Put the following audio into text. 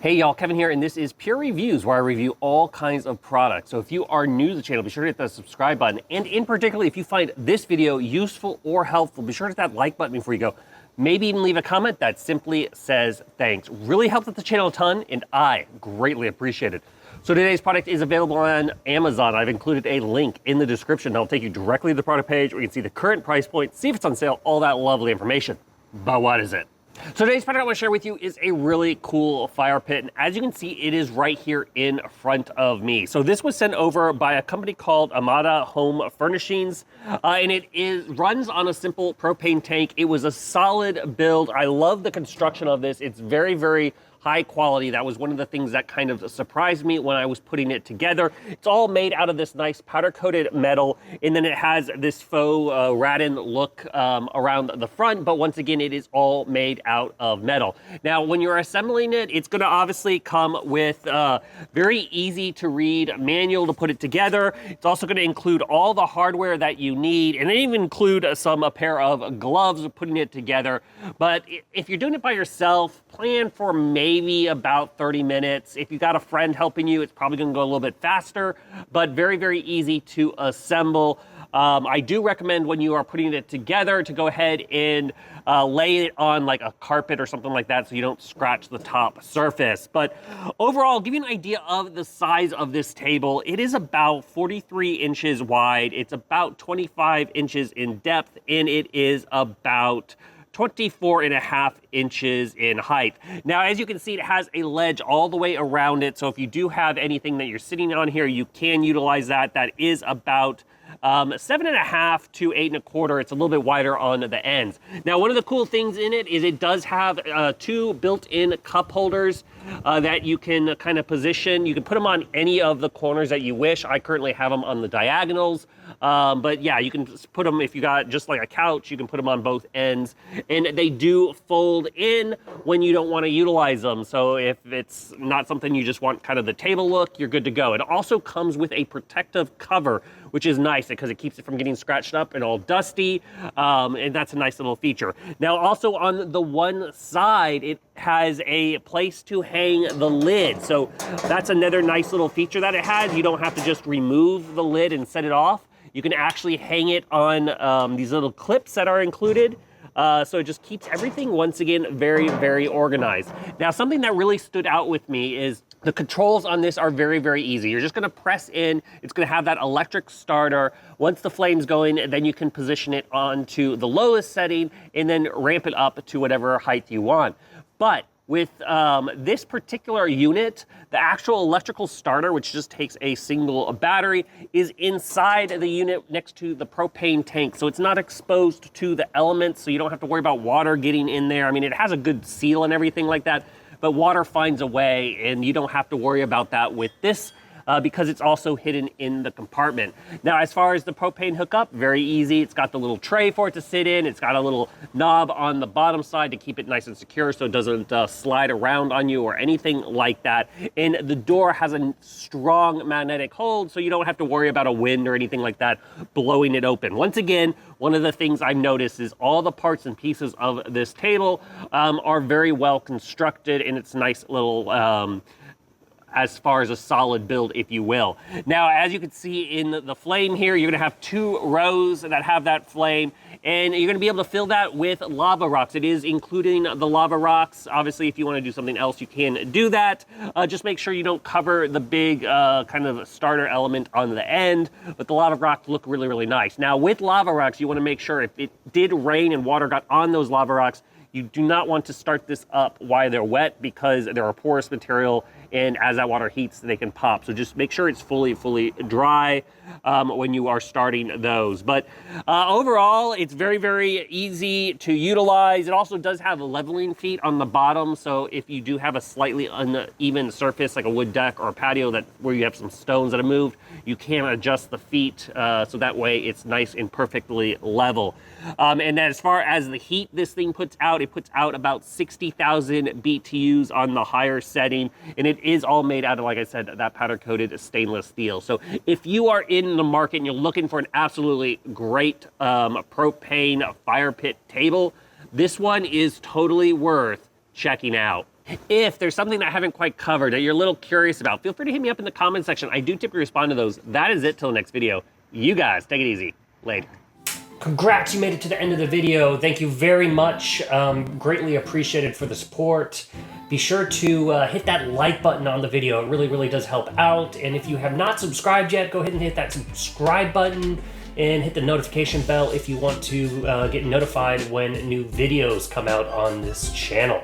Hey y'all, Kevin here, and this is Pure Reviews, where I review all kinds of products. So if you are new to the channel, be sure to hit that subscribe button. And in particular, if you find this video useful or helpful, be sure to hit that like button before you go. Maybe even leave a comment that simply says thanks. Really helps out the channel a ton, and I greatly appreciate it. So today's product is available on Amazon. I've included a link in the description that'll take you directly to the product page where you can see the current price point, see if it's on sale, all that lovely information. But what is it? So today's product I want to share with you is a really cool fire pit, and as you can see, it is right here in front of me. So this was sent over by a company called AMADA Home Furnishings, and it runs on a simple propane tank. It was a solid build. I love the construction of this. It's very, very high quality. That was one of the things that kind of surprised me when I was putting it together. It's all made out of this nice powder coated metal, and then it has this faux rattan look around the front, but once again, it is all made out of metal. Now, when you're assembling it, it's gonna obviously come with a very easy to read manual to put it together. It's also gonna include all the hardware that you need, and it even include a pair of gloves putting it together. But if you're doing it by yourself, plan for maybe about 30 minutes. If you got a friend helping you, it's probably gonna go a little bit faster, but very, very easy to assemble. I do recommend when you are putting it together to go ahead and lay it on like a carpet or something like that so you don't scratch the top surface. But overall, give you an idea of the size of this table. It is about 43 inches wide. It's about 25 inches in depth, and it is about 24.5 inches in height. Now, as you can see, it has a ledge all the way around it. So if you do have anything that you're sitting on here, you can utilize that. That is about 7.5 to 8.25. It's a little bit wider on the ends. Now, one of the cool things in it is it does have two built-in cup holders that you can kind of position. You can put them on any of the corners that you wish. I currently have them on the diagonals. But yeah, you can put them, if you got just like a couch, you can put them on both ends. And they do fold in when you don't want to utilize them. So if it's not something you just want kind of the table look, you're good to go. It also comes with a protective cover, which is nice because it keeps it from getting scratched up and all dusty. And that's a nice little feature. Now, also on the one side, it has a place to hang the lid. So that's another nice little feature that it has. You don't have to just remove the lid and set it off. You can actually hang it on these little clips that are included. So it just keeps everything, once again, very, very organized. Now, something that really stood out with me is the controls on this are very, very easy. You're just gonna press in, it's gonna have that electric starter. Once the flame's going, then you can position it onto the lowest setting and then ramp it up to whatever height you want. But with this particular unit, the actual electrical starter, which just takes a single battery, is inside the unit next to the propane tank. So it's not exposed to the elements, so you don't have to worry about water getting in there. I mean, it has a good seal and everything like that, but water finds a way, and you don't have to worry about that with this because it's also hidden in the compartment. Now, as far as the propane hookup, very easy. It's got the little tray for it to sit in. It's got a little knob on the bottom side to keep it nice and secure so it doesn't slide around on you or anything like that. And the door has a strong magnetic hold, so you don't have to worry about a wind or anything like that blowing it open. Once again, one of the things I've noticed is all the parts and pieces of this table are very well constructed, and it's nice little as far as a solid build, if you will. Now, as you can see in the flame here, you're gonna have two rows that have that flame, and you're gonna be able to fill that with lava rocks. It is including the lava rocks. Obviously, if you wanna do something else, you can do that. Just make sure you don't cover the big kind of starter element on the end, but the lava rocks look really, really nice. Now, with lava rocks, you wanna make sure if it did rain and water got on those lava rocks, you do not want to start this up while they're wet because they're a porous material, and as that water heats, they can pop. So just make sure it's fully dry when you are starting those. But overall, it's very, very easy to utilize. It also does have leveling feet on the bottom. So if you do have a slightly uneven surface, like a wood deck or a patio where you have some stones that have moved, you can adjust the feet so that way it's nice and perfectly level. And then as far as the heat this thing puts out, it puts out about 60,000 BTUs on the higher setting, and it is all made out of, like I said, that powder coated stainless steel. So if you are in the market and you're looking for an absolutely great propane fire pit table, this one is totally worth checking out. If there's something that I haven't quite covered that you're a little curious about, feel free to hit me up in the comment section. I do typically respond to those. That is it till the next video. You guys, take it easy. Later. Congrats, you made it to the end of the video. Thank you very much. Greatly appreciated for the support. Be sure to hit that like button on the video. It really, really does help out. And if you have not subscribed yet, go ahead and hit that subscribe button and hit the notification bell if you want to get notified when new videos come out on this channel.